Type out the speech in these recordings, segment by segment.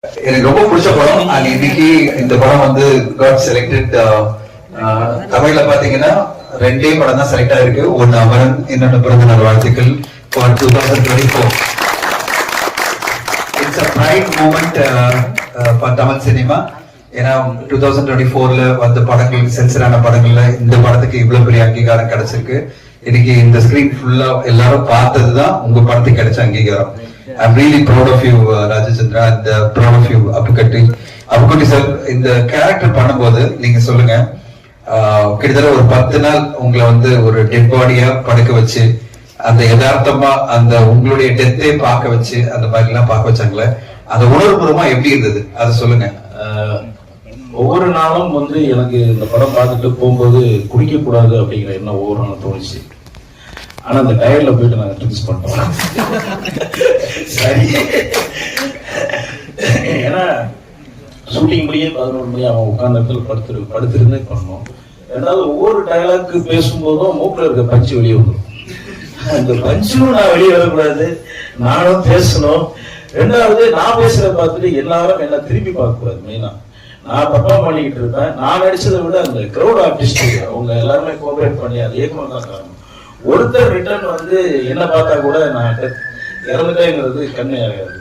எனக்கு ரொம்ப பிடிச்ச படம். அண்ட் இன்னைக்கு இந்த படம் வந்து காட் செலக்டட். தமிழ்ல பாத்தீங்கன்னா ரெண்டே படம் தான் செலக்ட் ஆயிருக்கு. ஒன்னு அமரன், இன்னொன்னு பிறந்த நாள் வாழ்த்துக்கள் for 2024. It's a bright moment for Tamil cinema. ஏன்னா 2024ல வந்த படங்கள், சென்சரான படங்கள்ல இந்த படத்துக்கு இவ்வளவு பெரிய அங்கீகாரம் கிடைச்சிருக்கு. இன்னைக்கு இந்த ஸ்கிரீன் ஃபுல்லா எல்லாரும் பார்த்ததுதான் உங்க படத்துக்கு கிடைச்ச அங்கீகாரம். I'm really proud of you, Rajachandra, and proud of you, Appukutti sir. இந்த கேரக்டர் பண்ணும்போது நீங்க சொல்லுங்க, கிட்டத்தட்ட ஒரு 10 நாள் உங்களை வந்து ஒரு டெட் பாடியா படுக்க வச்சு அந்த யதார்த்தமா அந்த உங்களுடைய டெத்தே பார்க்க வச்சு அந்த மாதிரி எல்லாம் பார்க்க வச்சாங்களே, அந்த உணர்வுபூர்வமா எப்படி இருந்தது அதை சொல்லுங்க. ஒவ்வொரு நாளும் வந்து எனக்கு இந்த படம் பார்த்துட்டு போகும்போது குடிக்க கூடாது அப்படிங்கிற எண்ணம் ஒவ்வொரு நாளும் தோணுச்சு. ஆனா அந்த டயர்ல போயிட்டு நாங்க ட்ரிங்க்ஸ் பண்றோம். சரி, ஏன்னா ஷூட்டிங் முடிய 11 மணி அவன் உட்கார்ந்த இடத்துல படுத்திருந்து பண்ணோம். ரெண்டாவது ஒவ்வொரு டயலாக்கு பேசும்போதும் மூக்கில் இருக்க பஞ்சு வெளியே வந்துடும். அந்த பஞ்சும் நான் வெளியே வரக்கூடாது, நானும் பேசணும். ரெண்டாவது நான் பேசுறத பார்த்துட்டு எல்லாரும் என்ன திரும்பி பார்க்க கூடாது. மெயினா நான் பர்ஃபார்ம் பண்ணிக்கிட்டு இருப்பேன். நான் நடிச்சதை விட அந்த கிரௌட் ஆர்டிஸ்ட் அவங்க எல்லாருமே கோஆபரேட் பண்ணி அது இயக்குனர் தான் காரணம். ஒருத்தர் ரிட்டர்ன் வந்து என்ன பார்த்தா கூட நான் இறந்துட்டேங்கிறது கண்ணு ஆகாது.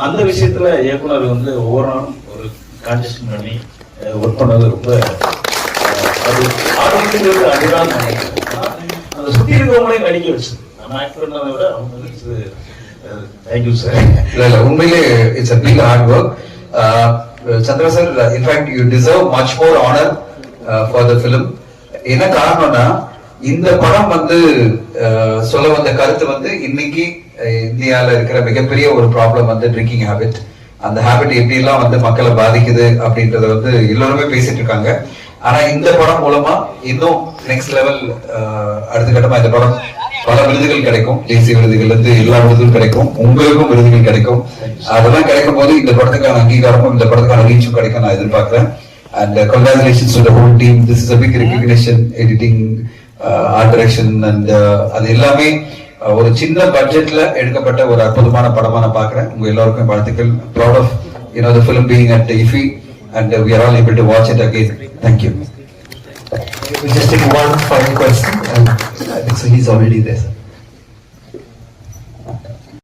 அந்த விஷயத்துல இயக்குனர் வந்து ஒவ்வொரு நாளும் ஒரு கான்டெஸ்ட் பண்ணி ஒர்க் பண்ணது ரொம்ப அது ஆரம்பிக்கிறது. அதுதான் அந்த சுத்தி இருக்கவங்களையும் நடிக்க வச்சது. நான் ஆக்ட் பண்ணதை விட அவங்க நடிச்சது. Thank you sir. இல்ல உண்மையிலே it's a big hard work. Chandra sir, in fact you deserve much more honor for the film. என்ன காரணம்னா இந்த படம் வந்து சொல்ல வந்த கருத்து வந்து இன்னைக்கு இந்தியால இருக்கிற மிகப்பெரிய ஒரு ப்ராப்ளம் வந்து ட்ரிங்கிங் ஹேபிட். அந்த ஹேபிட் எப்படி எல்லாம் வந்து மக்களை பாதிக்குது அப்படின்றத வந்து எல்லாருமே பேசிட்டு இருக்காங்க. ஆனா இந்த படம் மூலமா இன்னும் நெக்ஸ்ட் லெவல் அடுத்த கட்டமா இந்த படம் பல விருதுகள் கிடைக்கும். தேசிய விருதுகள் இருந்து எல்லா விருதுகளும் கிடைக்கும், உங்களுக்கும் விருதுகள் கிடைக்கும். அதெல்லாம் கிடைக்கும் போது இந்த படத்துக்கான அங்கீகாரமும் இந்த படத்துக்கான ரீச்சும் கிடைக்கும் நான் எதிர்பார்க்கிறேன். And congratulations to the whole team. This is a big recognition. Editing, art direction and அது எல்லாமே ஒரு சின்ன பட்ஜெட்ல எடுக்கப்பட்ட ஒரு அற்புதமான படமா நான் பார்க்கிறேன். உங்க எல்லாருக்கும் வாழ்த்துக்கள். Proud of the film being at IFFI and we are all able to watch it again. Thank you. We just take one final question and I think so he's already there.